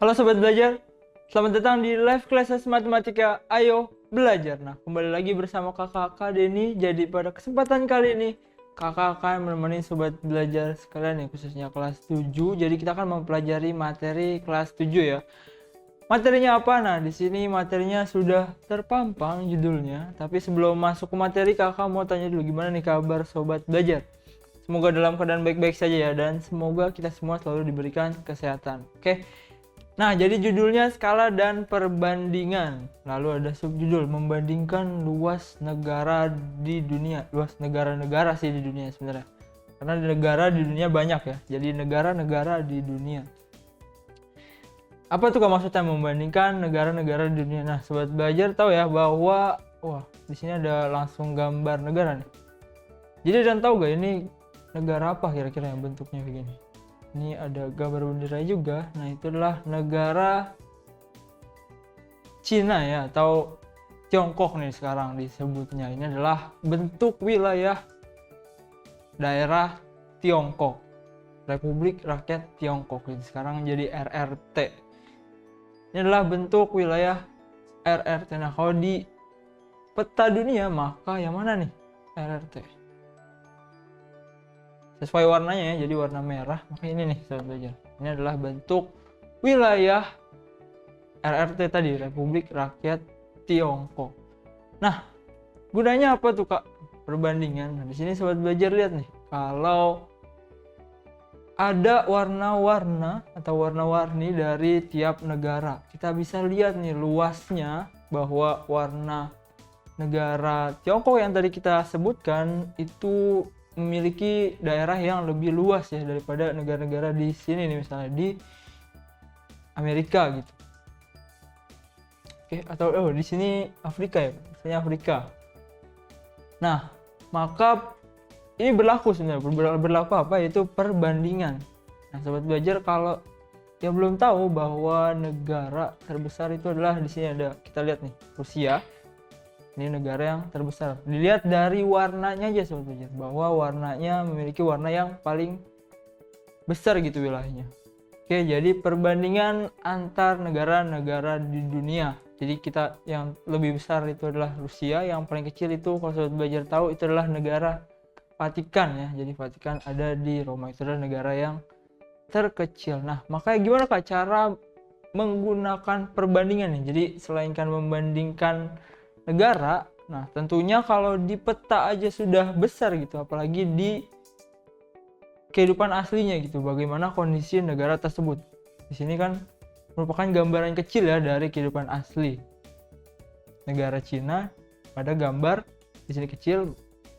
Halo Sobat Belajar, selamat datang di live classes matematika. Ayo belajar. Nah, kembali lagi bersama kakak Denny. Jadi pada kesempatan kali ini, kakak akan menemani Sobat Belajar sekalian ya, khususnya kelas 7. Jadi kita akan mempelajari materi kelas 7 ya. Materinya apa? Nah, di sini materinya sudah terpampang judulnya. Tapi sebelum masuk ke materi, kakak mau tanya dulu gimana nih kabar Sobat Belajar. Semoga dalam keadaan baik-baik saja ya, dan semoga kita semua selalu diberikan kesehatan. Oke. Nah, jadi judulnya skala dan perbandingan. Lalu ada subjudul membandingkan luas negara di dunia. Luas negara-negara sih di dunia sebenarnya. Karena negara di dunia banyak ya. Jadi negara-negara di dunia. Apa tuh maksudnya membandingkan negara-negara di dunia? Nah, Sobat Belajar tahu ya bahwa di sini ada langsung gambar negara nih. Jadi dan tahu gak ini negara apa kira-kira yang bentuknya begini? Ini ada gambar bendera juga. Nah, itu adalah negara Cina ya, atau Tiongkok nih sekarang disebutnya. Ini adalah bentuk wilayah daerah Tiongkok, Republik Rakyat Tiongkok. Ini sekarang jadi RRT. Ini adalah bentuk wilayah RRT. Nah, kalau di peta dunia maka yang mana nih RRT? Sesuai warnanya ya, jadi warna merah, maka ini nih Sobat Belajar. Ini adalah bentuk wilayah RRT tadi, Republik Rakyat Tiongkok. Nah, gunanya apa tuh Kak? Perbandingan. Nah, di sini Sobat Belajar lihat nih, kalau ada warna-warna atau warna-warni dari tiap negara, kita bisa lihat nih luasnya, bahwa warna negara Tiongkok yang tadi kita sebutkan itu memiliki daerah yang lebih luas ya daripada negara-negara di sini nih, misalnya di Amerika gitu. Oke, atau di sini Afrika ya, misalnya Afrika. Nah, maka ini berlaku sebenarnya, berlaku apa? Yaitu perbandingan. Nah, Sobat Belajar kalau yang belum tahu bahwa negara terbesar itu adalah di sini ada, kita lihat nih, Rusia. Ini negara yang terbesar. Dilihat dari warnanya aja Sobat Belajar, bahwa warnanya memiliki warna yang paling besar gitu wilayahnya. Oke, jadi perbandingan antar negara-negara di dunia. Jadi kita yang lebih besar itu adalah Rusia, yang paling kecil itu kalau Sobat Belajar tahu itu adalah negara Vatikan ya. Jadi Vatikan ada di Roma, itu adalah negara yang terkecil. Nah, makanya gimana Kak cara menggunakan perbandingan nih? Jadi selain kan membandingkan negara, nah tentunya kalau di peta aja sudah besar gitu, apalagi di kehidupan aslinya gitu, bagaimana kondisi negara tersebut. Di sini kan merupakan gambaran kecil ya dari kehidupan asli negara Cina. Pada gambar di sini kecil,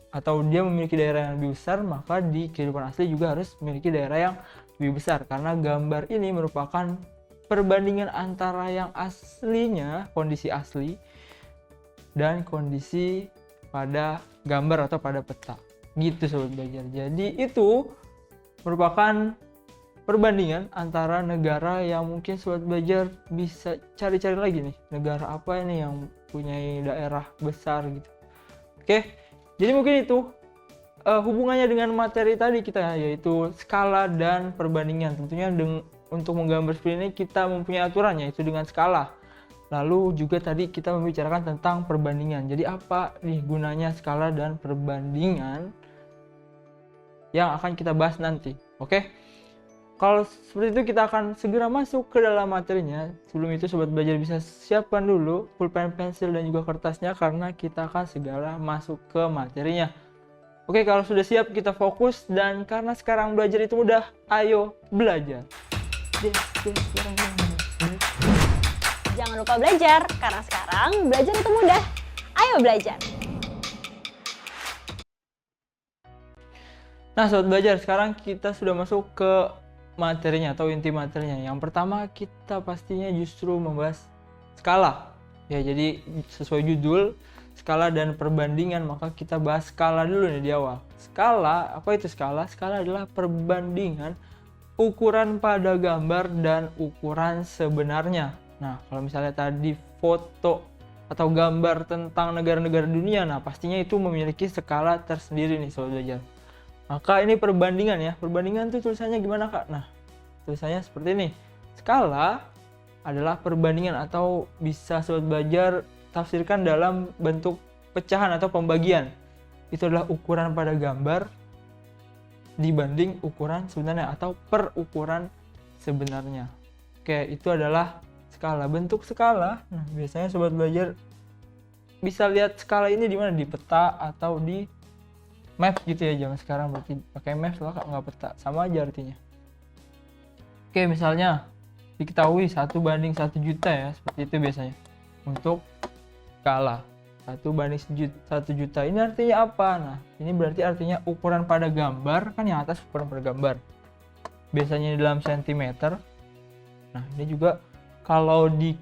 atau dia memiliki daerah yang lebih besar, maka di kehidupan asli juga harus memiliki daerah yang lebih besar, karena gambar ini merupakan perbandingan antara yang aslinya, kondisi asli, dan kondisi pada gambar atau pada peta gitu Sobat Belajar. Jadi itu merupakan perbandingan antara negara yang mungkin Sobat Belajar bisa cari-cari lagi nih, negara apa ini yang punya daerah besar gitu. Oke, jadi mungkin itu hubungannya dengan materi tadi kita, yaitu skala dan perbandingan. Tentunya untuk menggambar seperti ini kita mempunyai aturannya, yaitu dengan skala. Lalu juga tadi kita membicarakan tentang perbandingan. Jadi apa nih gunanya skala dan perbandingan yang akan kita bahas nanti. Oke? Kalau seperti itu kita akan segera masuk ke dalam materinya. Sebelum itu Sobat Belajar bisa siapkan dulu pulpen, pensil, dan juga kertasnya, karena kita akan segera masuk ke materinya. Oke, kalau sudah siap kita fokus, dan karena sekarang belajar itu mudah, ayo belajar. Jangan lupa belajar, karena sekarang belajar itu mudah. Ayo belajar! Nah Sobat Belajar, sekarang kita sudah masuk ke materinya atau inti materinya. Yang pertama kita pastinya justru membahas skala. Ya, jadi sesuai judul, skala dan perbandingan, maka kita bahas skala dulu nih di awal. Skala, apa itu skala? Skala adalah perbandingan ukuran pada gambar dan ukuran sebenarnya. Nah, kalau misalnya tadi foto atau gambar tentang negara-negara dunia, nah pastinya itu memiliki skala tersendiri nih Sobat Belajar. Maka ini perbandingan ya. Perbandingan tuh tulisannya gimana Kak? Nah, tulisannya seperti ini. Skala adalah perbandingan, atau bisa sobat belajar tafsirkan dalam bentuk pecahan atau pembagian. Itu adalah ukuran pada gambar dibanding ukuran sebenarnya atau per ukuran sebenarnya. Oke, itu adalah skala. Bentuk skala, nah biasanya sobat belajar bisa lihat skala ini di mana, di peta atau di map gitu ya. Zaman sekarang berarti pakai map lah, nggak peta, sama aja artinya. Oke, misalnya diketahui 1:1 juta ya, seperti itu biasanya untuk skala 1:1 juta. Ini artinya apa? Nah, ini berarti artinya ukuran pada gambar, kan yang atas ukuran pada gambar biasanya dalam sentimeter. Nah, ini juga kalau di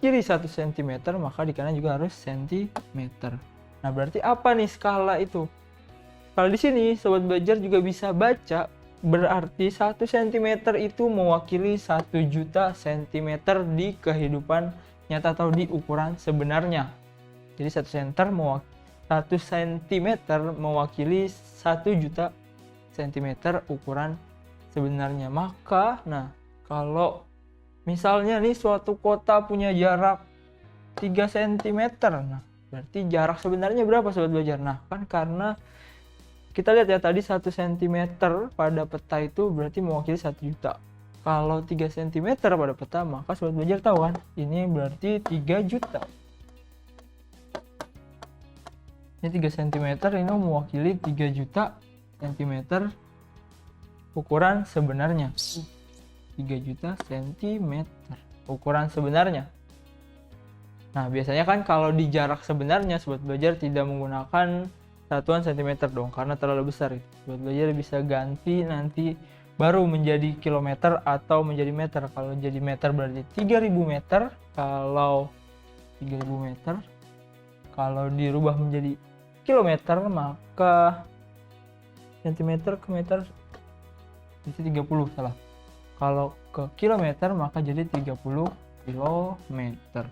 kiri 1 cm, maka di kanan juga harus sentimeter. Nah, berarti apa nih skala itu? Kalau di sini sobat belajar juga bisa baca, berarti 1 cm itu mewakili 1 juta cm di kehidupan nyata atau di ukuran sebenarnya. Jadi 1 cm mewakili 1 juta cm ukuran sebenarnya. Maka, nah, kalau misalnya nih suatu kota punya jarak 3 cm, nah berarti jarak sebenarnya berapa sobat belajar? Nah, kan karena kita lihat ya tadi 1 cm pada peta itu berarti mewakili 1 juta. Kalau 3 cm pada peta, maka sobat belajar tahu kan, ini berarti 3 juta. Ini 3 cm ini mewakili 3 juta cm ukuran sebenarnya. 3 juta cm ukuran sebenarnya. Nah, biasanya kan kalau di jarak sebenarnya sobat belajar tidak menggunakan satuan cm dong, karena terlalu besar. Sobat belajar bisa ganti nanti baru menjadi kilometer atau menjadi meter. Kalau jadi meter berarti 3000 meter. Kalau 3000 meter, kalau dirubah menjadi kilometer, maka centimeter ke meter itu 30, salah. Kalau ke kilometer maka jadi 30 kilometer.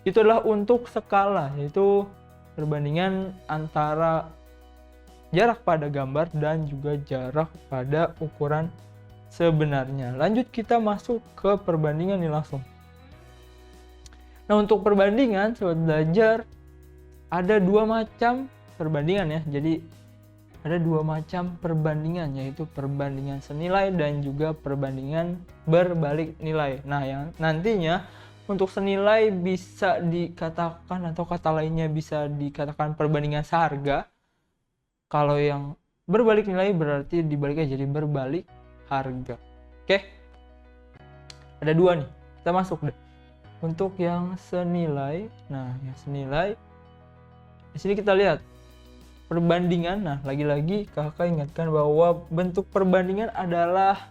Itu adalah untuk skala, yaitu perbandingan antara jarak pada gambar dan juga jarak pada ukuran sebenarnya. Lanjut, kita masuk ke perbandingan nih langsung. Nah, untuk perbandingan sobat belajar ada 2 macam perbandingan ya. Jadi ada 2 macam perbandingan, yaitu perbandingan senilai dan juga perbandingan berbalik nilai. Nah, yang nantinya untuk senilai bisa dikatakan, atau kata lainnya bisa dikatakan perbandingan seharga. Kalau yang berbalik nilai berarti dibaliknya jadi berbalik harga. Oke, ada 2 nih, kita masuk deh. Untuk yang senilai, nah yang senilai di sini kita lihat perbandingan. Nah, lagi-lagi kakak ingatkan bahwa bentuk perbandingan adalah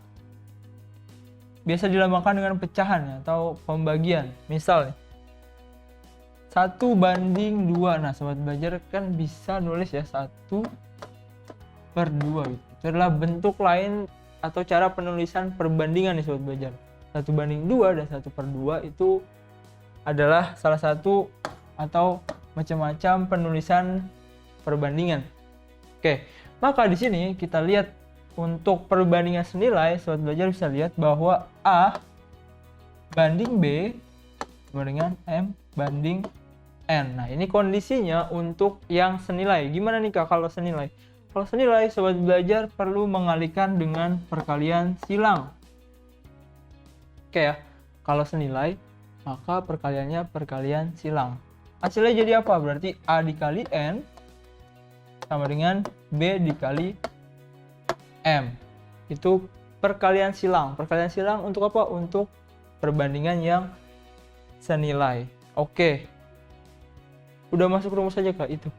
biasa dilambangkan dengan pecahan ya, atau pembagian. Misal 1:2. Nah, sobat belajar kan bisa nulis ya 1/2 gitu. Itu adalah bentuk lain atau cara penulisan perbandingan nih sobat belajar. 1/2 dan 1/2 itu adalah salah satu atau macam-macam penulisan perbandingan. Oke, maka di sini kita lihat untuk perbandingan senilai, sobat belajar bisa lihat bahwa A banding B sama dengan M banding N. Nah, ini kondisinya untuk yang senilai. Gimana nih Kak kalau senilai? Kalau senilai, sobat belajar perlu mengalihkan dengan perkalian silang. Oke ya, kalau senilai, maka perkaliannya perkalian silang. Hasilnya jadi apa? Berarti A dikali N sama dengan B dikali M. Itu perkalian silang. Perkalian silang untuk apa? Untuk perbandingan yang senilai. Oke. Udah masuk rumus saja Kak itu?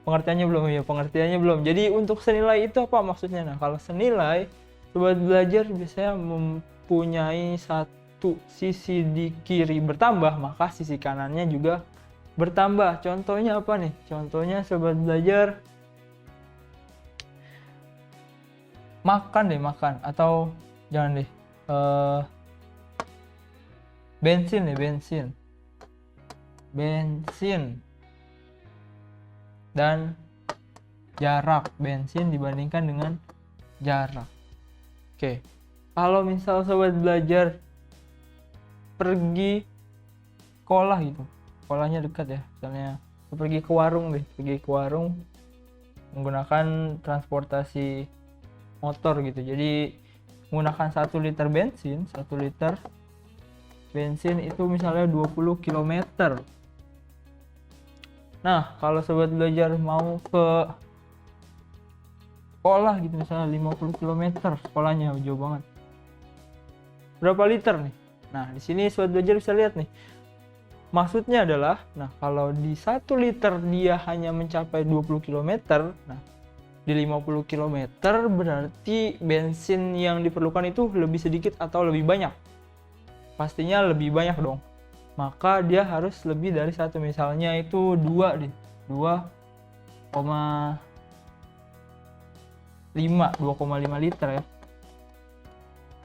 Pengertiannya belum ya? Pengertiannya belum. Jadi untuk senilai itu apa maksudnya? Nah, kalau senilai, sobat belajar biasanya mempunyai satu sisi di kiri bertambah, maka sisi kanannya juga bertambah. Contohnya apa nih? Contohnya sobat belajar makan, atau jangan deh, bensin dan jarak bensin dibandingkan dengan jarak. Oke, kalau misal sobat belajar pergi sekolah gitu, sekolahnya dekat ya, misalnya pergi ke warung deh, pergi ke warung menggunakan transportasi motor gitu. Jadi menggunakan 1 liter bensin, 1 liter bensin itu misalnya 20 km. Nah, kalau sobat belajar mau ke sekolah gitu misalnya 50 km, sekolahnya jauh banget. Berapa liter nih? Nah, di sini sobat belajar bisa lihat nih. Maksudnya adalah, nah kalau di 1 liter dia hanya mencapai 20 km, nah di 50 km berarti bensin yang diperlukan itu lebih sedikit atau lebih banyak? Pastinya lebih banyak dong. Maka dia harus lebih dari 1, misalnya itu 2 deh. 2,5 liter ya.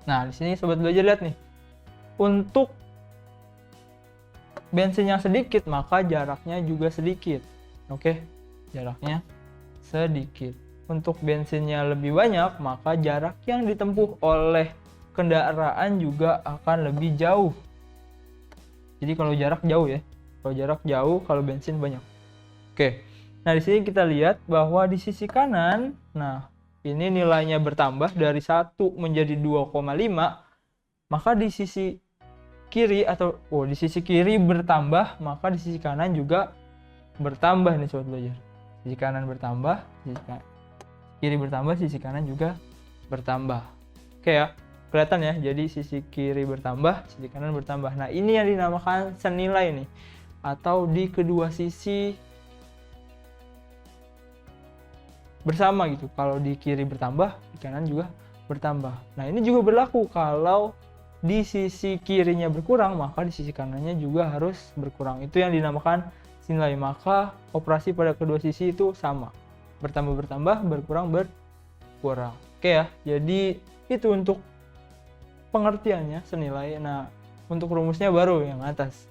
Nah, di sini sobat belajar lihat nih. Untuk bensin yang sedikit maka jaraknya juga sedikit. Oke, jaraknya sedikit. Untuk bensinnya lebih banyak maka jarak yang ditempuh oleh kendaraan juga akan lebih jauh. Jadi kalau jarak jauh ya, kalau jarak jauh, kalau bensin banyak. Oke, nah di sini kita lihat bahwa di sisi kanan, nah ini nilainya bertambah dari 1 menjadi 2,5, maka di sisi kiri atau di sisi kiri bertambah, maka di sisi kanan juga bertambah nih sobat belajar. Sisi kanan bertambah, kiri bertambah, sisi kanan juga bertambah. Oke ya, kelihatan ya. Jadi sisi kiri bertambah, sisi kanan bertambah. Nah, ini yang dinamakan senilai nih, atau di kedua sisi bersama gitu. Kalau di kiri bertambah, di kanan juga bertambah. Nah, ini juga berlaku kalau di sisi kirinya berkurang, maka di sisi kanannya juga harus berkurang. Itu yang dinamakan senilai. Maka operasi pada kedua sisi itu sama. Bertambah, berkurang, berkurang. Oke ya, jadi itu untuk pengertiannya senilai. Nah, untuk rumusnya baru yang atas.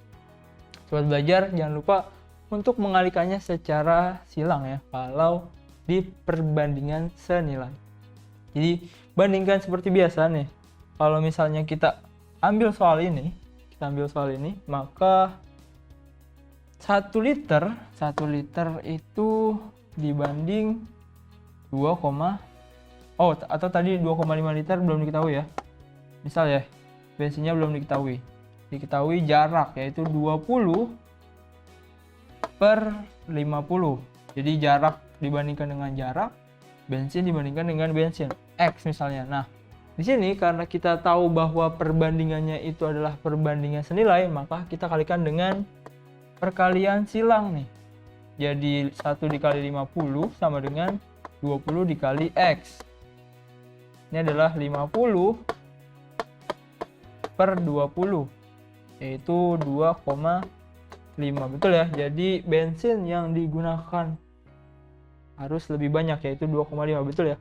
Sobat belajar, jangan lupa untuk mengalihkannya secara silang ya, kalau di perbandingan senilai. Jadi, bandingkan seperti biasa nih. Kalau misalnya kita ambil soal ini, maka 1 liter itu dibanding 2, atau tadi 2,5 liter belum diketahui ya. Misal ya, bensinnya belum diketahui. Diketahui jarak yaitu 20 per 50. Jadi jarak dibandingkan dengan jarak, bensin dibandingkan dengan bensin. X misalnya. Nah, di sini karena kita tahu bahwa perbandingannya itu adalah perbandingan senilai, maka kita kalikan dengan perkalian silang nih. Jadi 1 dikali 50 sama dengan 20 dikali X. Ini adalah 50 per 20, yaitu 2,5. Betul ya? Jadi bensin yang digunakan harus lebih banyak, yaitu 2,5. Betul ya?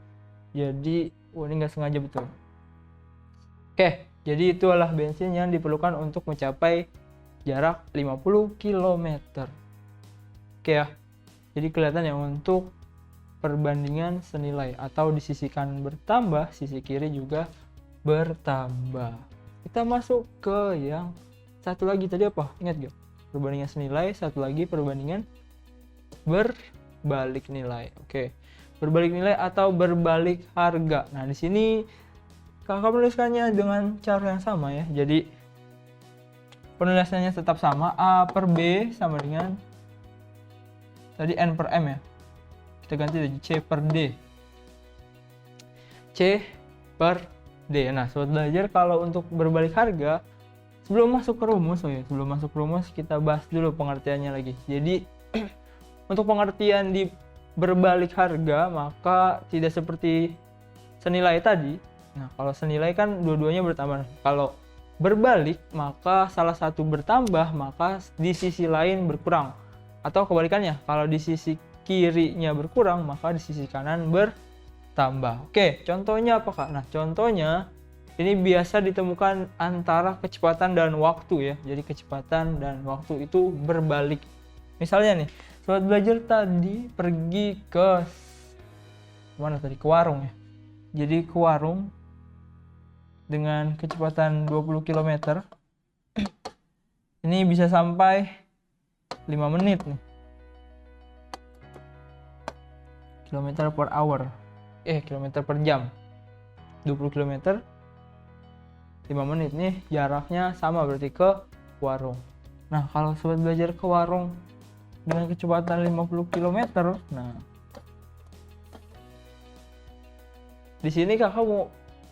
Jadi, ini nggak sengaja betul. Oke, jadi itu adalah bensin yang diperlukan untuk mencapai jarak 50 km. Oke ya, jadi kelihatan ya untuk perbandingan senilai, atau di sisi kanan bertambah, sisi kiri juga bertambah. Kita masuk ke yang satu lagi tadi apa? Ingat gak? Perbandingan senilai, satu lagi perbandingan berbalik nilai. Oke, berbalik nilai atau berbalik harga. Nah, di sini kakak menuliskannya dengan cara yang sama ya. Jadi penulisannya tetap sama, A per B sama dengan tadi N per M ya. Kita ganti jadi C per D. C per D. Nah, sobat belajar, kalau untuk berbalik harga, sebelum masuk ke rumus, kita bahas dulu pengertiannya lagi. Jadi untuk pengertian di berbalik harga, maka tidak seperti senilai tadi. Nah, kalau senilai kan dua-duanya bertambah. Kalau berbalik, maka salah satu bertambah, maka di sisi lain berkurang. Atau kebalikannya, kalau di sisi kirinya berkurang, maka di sisi kanan bertambah. Oke, contohnya apa Kak? Nah, contohnya ini biasa ditemukan antara kecepatan dan waktu ya. Jadi kecepatan dan waktu itu berbalik. Misalnya nih, sobat belajar tadi pergi ke mana tadi? Ke warung ya. Jadi ke warung dengan kecepatan 20 km. Ini bisa sampai 5 menit nih. Kilometer per hour. Kilometer per jam. 20 km 5 menit nih, jaraknya sama berarti ke warung. Nah, kalau sobat belajar ke warung dengan kecepatan 50 km, nah di sini kakak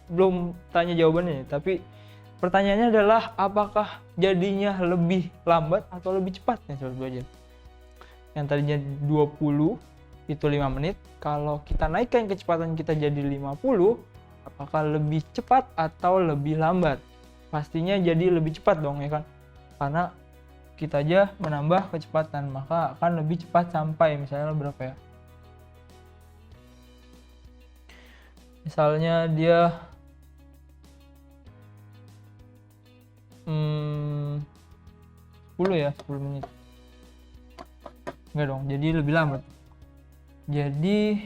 belum tanya jawabannya, tapi pertanyaannya adalah apakah jadinya lebih lambat atau lebih cepat nih sobat belajar. Yang tadinya 20 itu 5 menit, kalau kita naikkan kecepatan kita jadi 50, apakah lebih cepat atau lebih lambat? Pastinya jadi lebih cepat dong ya kan, karena kita aja menambah kecepatan, maka akan lebih cepat sampai. Misalnya berapa ya, misalnya dia 10 ya, 10 menit enggak dong, jadi lebih lambat. Jadi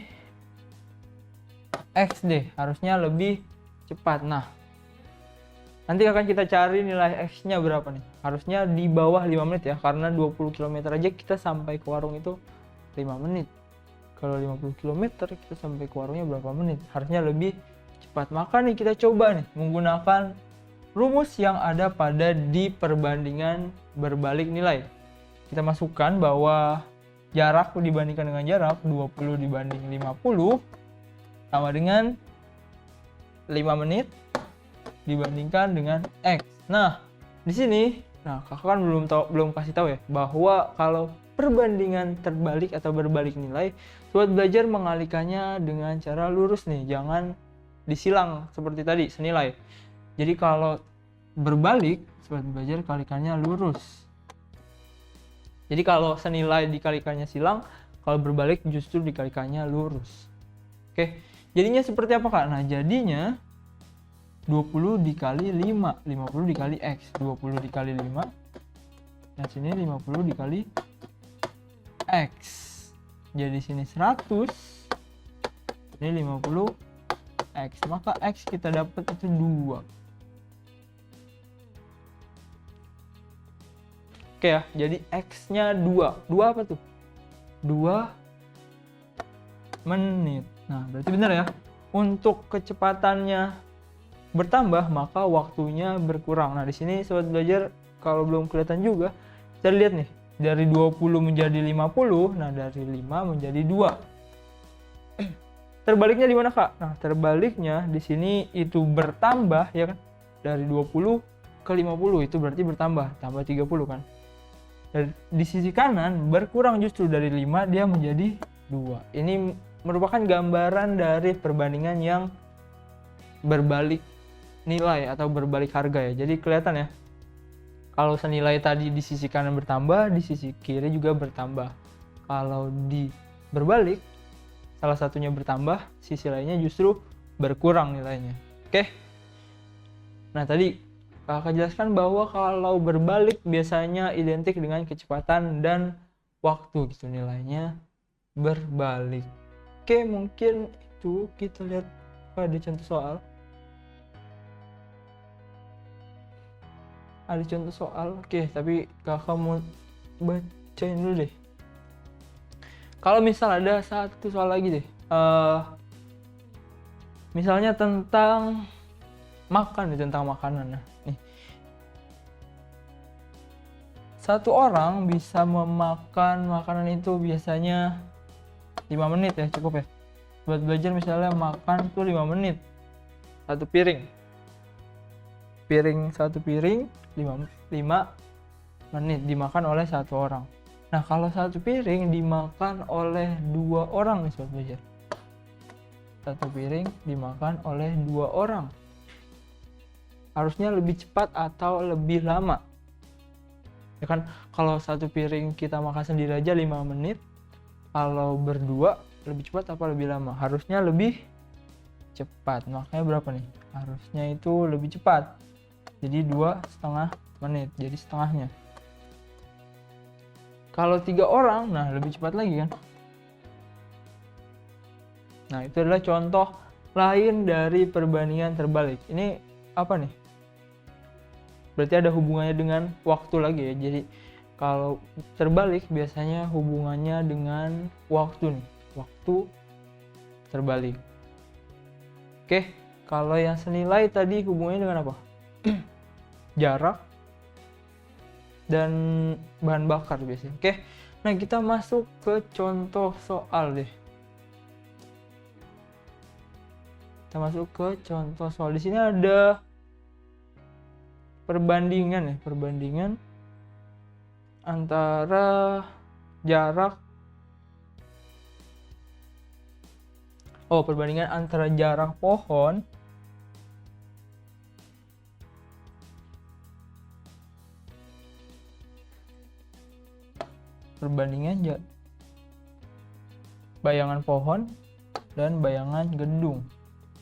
X deh, harusnya lebih cepat. Nah, nanti akan kita cari nilai X-nya berapa nih. Harusnya di bawah 5 menit ya, karena 20 km aja kita sampai ke warung itu 5 menit. Kalau 50 km kita sampai ke warungnya berapa menit? Harusnya lebih cepat. Maka nih kita coba nih menggunakan rumus yang ada pada di perbandingan berbalik nilai. Kita masukkan bahwa jarak dibandingkan dengan jarak, 20 dibanding 50 sama dengan 5 menit dibandingkan dengan X. Nah, di sini, kakak kan belum kasih tahu ya bahwa kalau perbandingan terbalik atau berbalik nilai, sobat belajar mengalihkannya dengan cara lurus nih, jangan disilang seperti tadi senilai. Jadi kalau berbalik, sobat belajar kalikannya lurus. Jadi kalau senilai dikalikannya silang, kalau berbalik justru dikalikannya lurus. Oke, jadinya seperti apa kak? Nah, jadinya 20 dikali 5, 50 dikali X, 20 dikali 5, dan sini 50 dikali X. Jadi sini 100, ini 50 X, maka X kita dapat itu 2. Oke ya, jadi X-nya 2. 2 apa tuh? 2 menit. Nah, berarti benar ya. Untuk kecepatannya bertambah, maka waktunya berkurang. Nah, di sini sobat belajar kalau belum kelihatan juga, kita lihat nih, dari 20 menjadi 50, nah dari 5 menjadi 2. Terbaliknya di mana, Kak? Nah, terbaliknya di sini itu bertambah ya kan. Dari 20 ke 50 itu berarti bertambah, tambah 30 kan. Dan di sisi kanan berkurang, justru dari 5 dia menjadi 2. Ini merupakan gambaran dari perbandingan yang berbalik nilai atau berbalik harga ya. Jadi kelihatan ya, kalau senilai tadi di sisi kanan bertambah, di sisi kiri juga bertambah. Kalau di berbalik, salah satunya bertambah, sisi lainnya justru berkurang nilainya. Oke. Nah, tadi kakak jelaskan bahwa kalau berbalik biasanya identik dengan kecepatan dan waktu gitu, nilainya berbalik. Oke, mungkin itu kita lihat pada contoh soal. Ada contoh soal, oke, tapi kakak mau bacain dulu deh. Kalau misal ada satu soal lagi deh, misalnya tentang makan nih, tentang makanan. Nah, nih, satu orang bisa memakan makanan itu biasanya 5 menit ya, cukup ya. Buat belajar misalnya makan tuh 5 menit, satu piring, satu piring 5 menit dimakan oleh satu orang. Nah, kalau satu piring dimakan oleh 2 orang nih sobat belajar, satu piring dimakan oleh 2 orang, harusnya lebih cepat atau lebih lama ya kan? Kalau satu piring kita makan sendiri aja 5 menit, kalau berdua lebih cepat apa lebih lama? Harusnya lebih cepat. Makanya berapa nih? Harusnya itu lebih cepat, jadi 2,5 menit, jadi setengahnya. Kalau 3 orang, nah lebih cepat lagi kan. Nah, itu adalah contoh lain dari perbandingan terbalik. Ini apa nih? berarti ada hubungannya dengan waktu lagi ya. Jadi kalau terbalik biasanya hubungannya dengan waktu nih, waktu terbalik. Oke, kalau yang senilai tadi hubungannya dengan apa? Jarak dan bahan bakar biasanya. Oke, nah kita masuk ke contoh soal deh. Kita masuk ke contoh soal. Di sini ada perbandingan ya, perbandingan antara jarak perbandingan antara jarak pohon bayangan pohon dan bayangan gedung,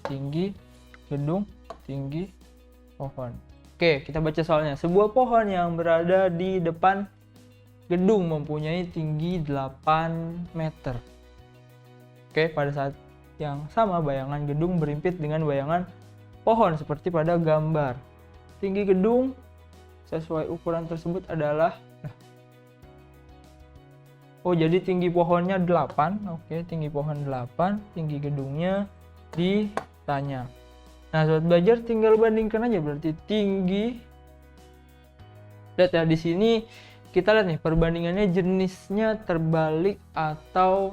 tinggi gedung, tinggi pohon. Oke, kita baca soalnya. Sebuah pohon yang berada di depan gedung mempunyai tinggi 8 meter. Oke, pada saat yang sama bayangan gedung berimpit dengan bayangan pohon seperti pada gambar. Tinggi gedung sesuai ukuran tersebut adalah jadi tinggi pohonnya 8. Oke, tinggi pohon 8, tinggi gedungnya ditanya. Nah, sobat belajar tinggal bandingkan aja, berarti tinggi. Lihat ya, di sini kita lihat nih perbandingannya jenisnya terbalik atau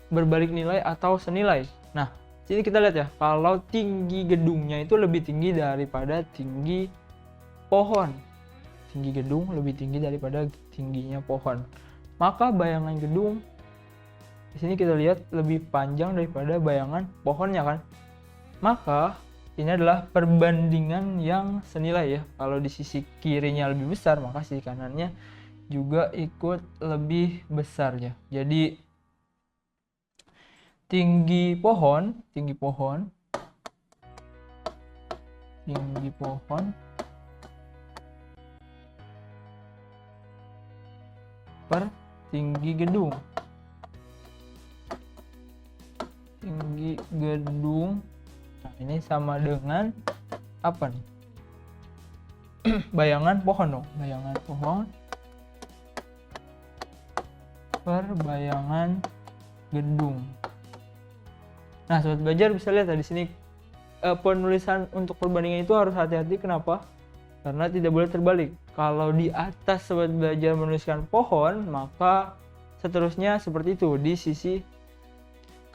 berbalik nilai atau senilai. Nah, sini kita lihat ya, kalau tinggi gedungnya itu lebih tinggi daripada tinggi pohon. Tinggi gedung lebih tinggi daripada tingginya pohon. Maka bayangan gedung di sini kita lihat lebih panjang daripada bayangan pohonnya kan. Maka ini adalah perbandingan yang senilai ya. Kalau di sisi kirinya lebih besar, maka sisi kanannya juga ikut lebih besar ya. Jadi tinggi pohon per tinggi gedung. Tinggi gedung. Nah, ini sama dengan apa nih? Bayangan pohon dong. Bayangan pohon per bayangan gedung. Nah, sobat belajar bisa lihat di sini penulisan untuk perbandingan itu harus hati-hati. Kenapa? Karena tidak boleh terbalik. Kalau di atas sobat belajar menuliskan pohon, maka seterusnya seperti itu di sisi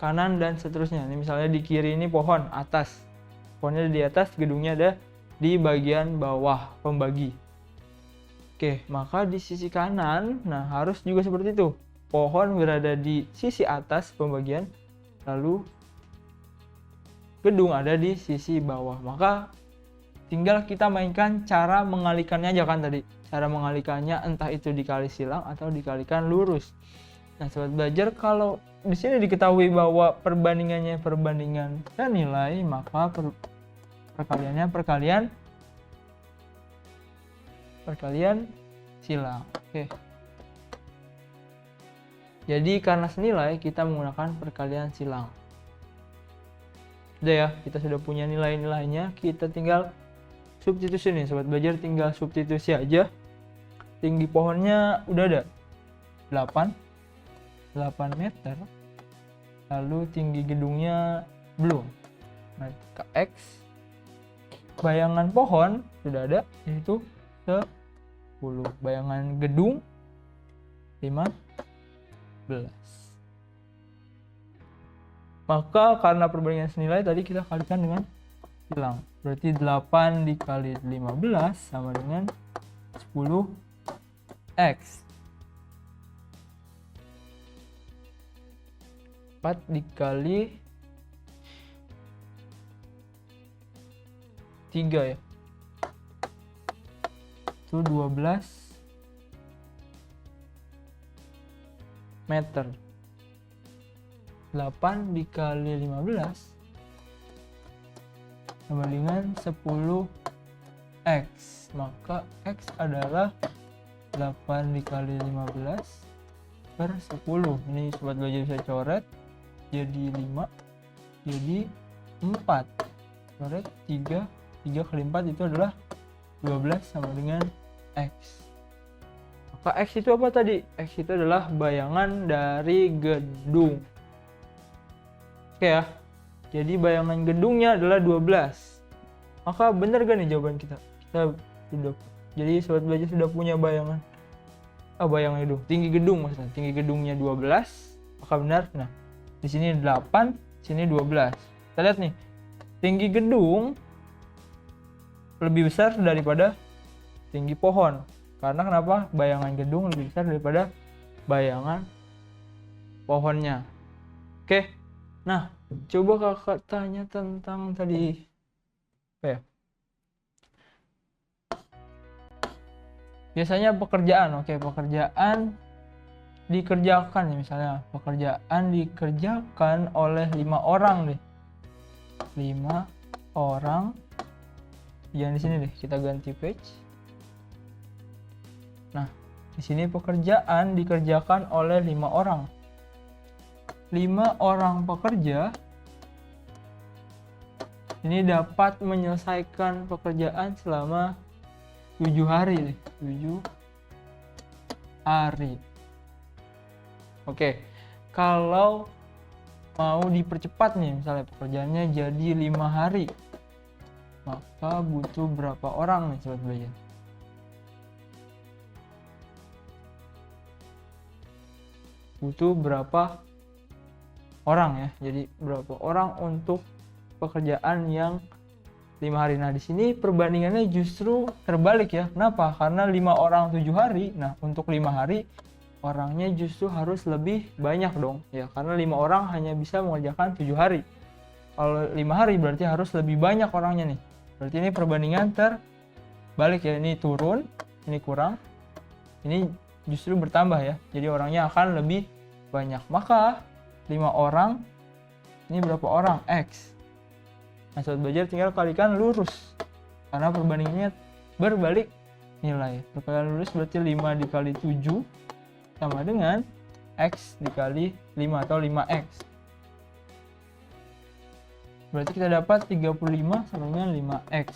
kanan dan seterusnya. Ini misalnya di kiri ini pohon atas, pohonnya di atas, gedungnya ada di bagian bawah pembagi. Oke, maka di sisi kanan, nah harus juga seperti itu. Pohon berada di sisi atas pembagian, lalu gedung ada di sisi bawah. Maka tinggal kita mainkan cara mengalihkannya aja kan tadi. Cara mengalihkannya entah itu dikali silang atau dikalikan lurus. Nah, sobat belajar, kalau di sini diketahui bahwa perbandingannya perbandingan senilai, maka perkaliannya perkalian silang. Oke. Jadi karena senilai kita menggunakan perkalian silang. Udah ya, kita sudah punya nilai-nilainya, kita tinggal substitusi nih sobat belajar, tinggal substitusi aja. Tinggi pohonnya udah ada 8 meter, lalu tinggi gedungnya belum. Nah, ke X, bayangan pohon sudah ada, yaitu 10, bayangan gedung 15. Maka karena perbandingan senilai tadi kita kalikan dengan silang. Berarti 8 dikali 15 sama dengan 10X. 4 dikali 3 ya. Itu 12 meter. 8 dikali 15 sama dengan 10X. Maka X adalah 8 dikali 15 per 10. Ini sobat belajar bisa coret. Jadi 5, jadi 4. Coret 3 kali 4 itu adalah 12 sama dengan X. Maka X itu apa tadi? X itu adalah bayangan dari gedung. Oke ya. Jadi bayangan gedungnya adalah 12. Maka benar gak nih jawaban kita? Kita sudah. Jadi sobat belajar sudah punya bayangan. Bayangan gedung. Tinggi gedung maksudnya. Tinggi gedungnya 12. Maka benar. Nah, di sini 8, sini 12. Kita lihat nih. Tinggi gedung lebih besar daripada tinggi pohon. Karena kenapa? Bayangan gedung lebih besar daripada bayangan pohonnya. Oke. Nah, coba kakak tanya tentang tadi apa ya? Biasanya pekerjaan. Oke, pekerjaan dikerjakan ya, misalnya pekerjaan dikerjakan oleh 5 orang deh. 5 orang. Yang di sini deh, kita ganti page. Nah, di sini pekerjaan dikerjakan oleh 5 orang. 5 orang pekerja ini dapat menyelesaikan pekerjaan selama 7 hari deh. 7 hari. Oke. Kalau mau dipercepat nih, misalnya pekerjaannya jadi 5 hari. Maka butuh berapa orang nih sobat belajar? Butuh berapa orang ya? Jadi berapa orang untuk pekerjaan yang 5 hari. Nah, di sini perbandingannya justru terbalik ya. Kenapa? Karena 5 orang 7 hari. Nah, untuk 5 hari orangnya justru harus lebih banyak dong ya. Karena 5 orang hanya bisa mengerjakan 7 hari. Kalau 5 hari berarti harus lebih banyak orangnya nih. Berarti ini perbandingan terbalik ya. Ini turun, ini kurang. Ini justru bertambah ya. Jadi orangnya akan lebih banyak. Maka 5 orang, ini berapa orang? X. Nah, sobat belajar tinggal kalikan lurus. Karena perbandingannya berbalik nilai. Perkalian lurus berarti 5 dikali 7 sama dengan X dikali 5 atau 5X. Berarti kita dapat 35 sama dengan 5X.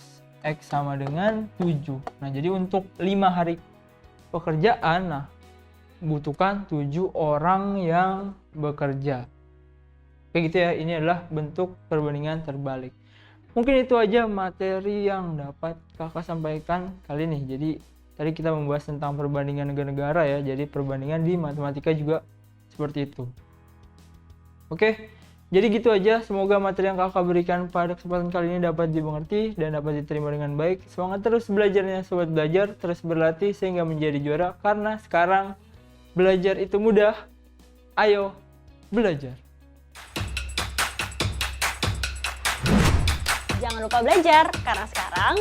X sama dengan 7. Nah, jadi untuk 5 hari pekerjaan, nah, butuhkan 7 orang yang bekerja. Oke gitu ya, ini adalah bentuk perbandingan terbalik. Mungkin itu aja materi yang dapat kakak sampaikan kali ini. Jadi tadi kita membahas tentang perbandingan negara-negara ya. Jadi perbandingan di matematika juga seperti itu. Oke, jadi gitu aja. Semoga materi yang kakak berikan pada kesempatan kali ini dapat dimengerti dan dapat diterima dengan baik. Semangat terus belajarnya sobat belajar, terus berlatih sehingga menjadi juara. Karena sekarang belajar itu mudah. Ayo belajar. Jangan lupa belajar, karena sekarang